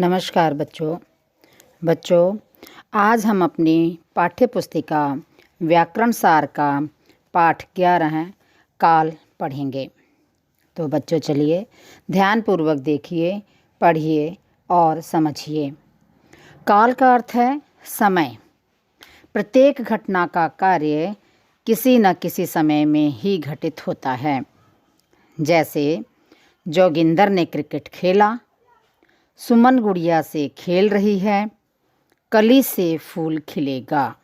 नमस्कार बच्चों, आज हम अपनी पाठ्य पुस्तिका व्याकरण सार का पाठ 11 काल पढ़ेंगे। तो बच्चों चलिए ध्यानपूर्वक देखिए, पढ़िए और समझिए। काल का अर्थ है समय। प्रत्येक घटना का कार्य किसी न किसी समय में ही घटित होता है। जैसे जोगिंदर ने क्रिकेट खेला, सुमन गुड़िया से खेल रही है, कली से फूल खिलेगा।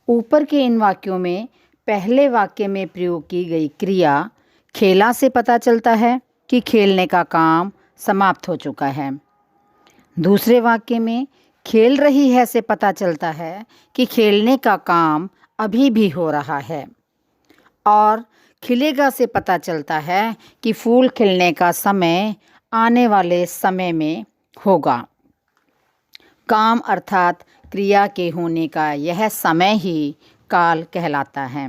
ऊपर के इन वाक्यों में पहले वाक्य में प्रयोग की गई क्रिया खेला से पता चलता है कि खेलने का काम समाप्त हो चुका है। दूसरे वाक्य में खेल रही है से पता चलता है कि खेलने का काम अभी भी हो रहा है। और खिलेगा से पता चलता है कि फूल खिलने का समय आने वाले समय में होगा। काम अर्थात क्रिया के होने का यह समय ही काल कहलाता है।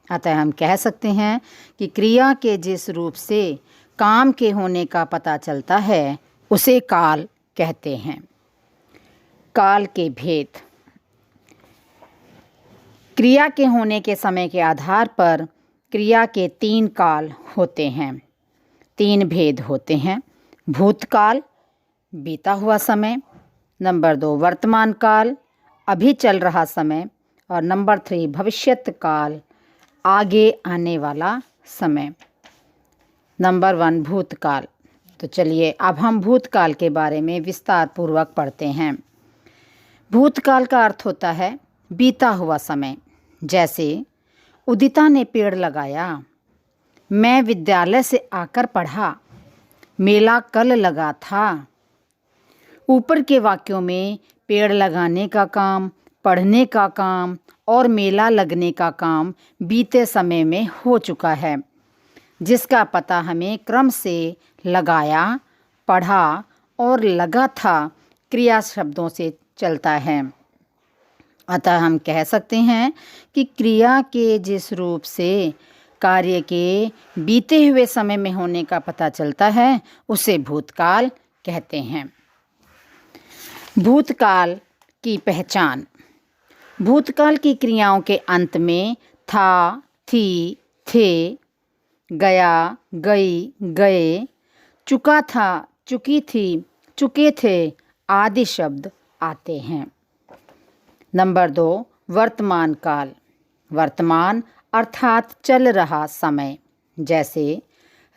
अतः हम कह सकते हैं कि क्रिया के जिस रूप से काम के होने का पता चलता है उसे काल कहते हैं। काल के भेद। क्रिया के होने के समय के आधार पर क्रिया के 3 काल होते हैं। 3 भेद होते हैं: भूतकाल, बीता हुआ समय; नंबर 2 वर्तमान काल, अभी चल रहा समय; और नंबर 3 भविष्यत काल, आगे आने वाला समय। नंबर 1 भूतकाल। तो चलिए अब हम भूतकाल के बारे में विस्तार पूर्वक पढ़ते हैं। भूतकाल का अर्थ होता है बीता हुआ समय। जैसे उदिता ने पेड़ लगाया, मैं विद्यालय से आकर पढ़ा, मेला कल लगा था। ऊपर के वाक्यों में पेड़ लगाने का काम, पढ़ने का काम और मेला लगने का काम बीते समय में हो चुका है, जिसका पता हमें क्रम से लगाया, पढ़ा और लगा था क्रिया शब्दों से चलता है। अतः हम कह सकते हैं कि क्रिया के जिस रूप से कार्य के बीते हुए समय में होने का पता चलता है उसे भूतकाल कहते हैं। भूतकाल की पहचान। भूतकाल की क्रियाओं के अंत में था, थी, थे, गया, गई, गए, चुका था, चुकी थी, चुके थे आदि शब्द आते हैं। नंबर 2 वर्तमान काल। वर्तमान अर्थात चल रहा समय। जैसे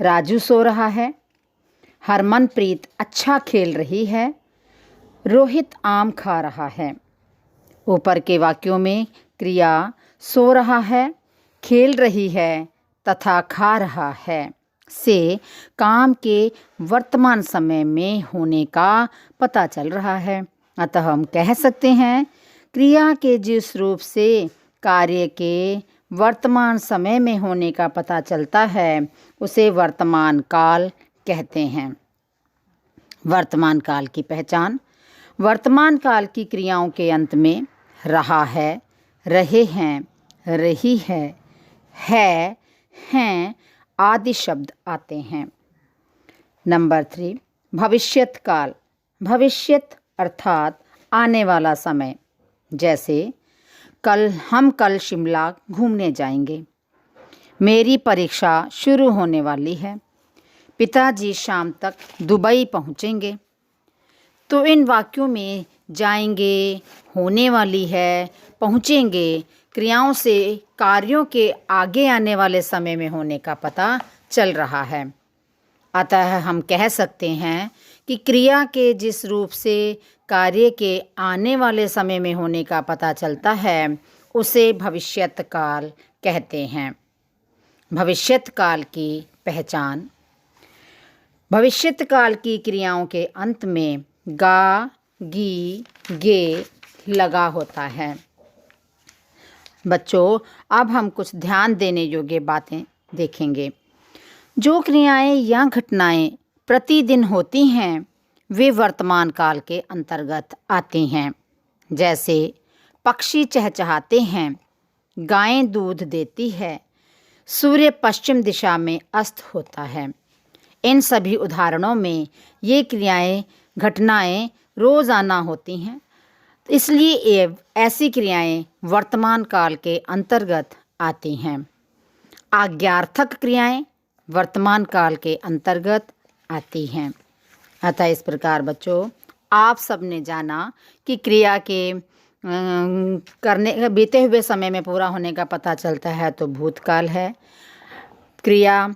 राजू सो रहा है, हरमनप्रीत अच्छा खेल रही है, रोहित आम खा रहा है। ऊपर के वाक्यों में क्रिया सो रहा है, खेल रही है तथा खा रहा है से काम के वर्तमान समय में होने का पता चल रहा है। अतः हम कह सकते हैं क्रिया के जिस रूप से कार्य के वर्तमान समय में होने का पता चलता है उसे वर्तमान काल कहते हैं। वर्तमान काल की पहचान। वर्तमान काल की क्रियाओं के अंत में रहा है, रहे हैं, रही है, हैं आदि शब्द आते हैं। नंबर 3 भविष्यत काल। भविष्यत अर्थात आने वाला समय। जैसे हम कल शिमला घूमने जाएंगे, मेरी परीक्षा शुरू होने वाली है, पिताजी शाम तक दुबई पहुंचेंगे। तो इन वाक्यों में जाएंगे, होने वाली है, पहुंचेंगे क्रियाओं से कार्यों के आगे आने वाले समय में होने का पता चल रहा है। अतः हम कह सकते हैं कि क्रिया के जिस रूप से कार्य के आने वाले समय में होने का पता चलता है उसे भविष्यत काल कहते हैं। भविष्यत काल की पहचान। भविष्यत काल की क्रियाओं के अंत में गा, गी, गे लगा होता है। बच्चों अब हम कुछ ध्यान देने योग्य बातें देखेंगे। जो क्रियाएं या घटनाएं प्रतिदिन होती हैं वे वर्तमान काल के अंतर्गत आती हैं। जैसे पक्षी चहचहाते हैं, गायें दूध देती है, सूर्य पश्चिम दिशा में अस्त होता है। इन सभी उदाहरणों में ये क्रियाएं घटनाएं रोज़ाना होती हैं, इसलिए ये ऐसी क्रियाएं वर्तमान काल के अंतर्गत आती हैं। आज्ञार्थक क्रियाएं वर्तमान काल के अंतर्गत आती हैं। अतः इस प्रकार बच्चों, आप सबने जाना कि क्रिया के करने बीते हुए समय में पूरा होने का पता चलता है तो भूतकाल है, क्रिया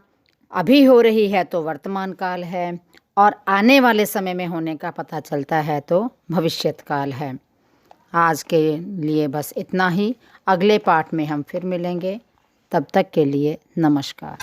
अभी हो रही है तो वर्तमान काल है, और आने वाले समय में होने का पता चलता है तो भविष्यत काल है। आज के लिए बस इतना ही। अगले पाठ में हम फिर मिलेंगे। तब तक के लिए नमस्कार।